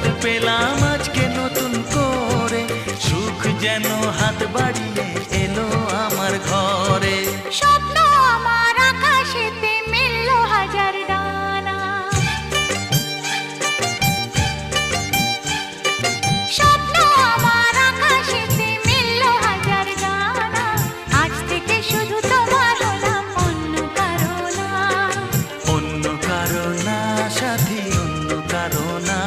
স্বাদ পেলাম আজকে নতুন করে, সুখ যেন হাত বাড়িয়ে এলো আমার ঘরে। স্বপ্ন আমার আকাশেতে মেললো হাজার ডানা, স্বপ্ন আমার আকাশেতে মেললো হাজার ডানা। আজ থেকে শুধু তোমার হলাম, অন্য কারো না। অন্য কারো না সাথী, অন্য কারো না।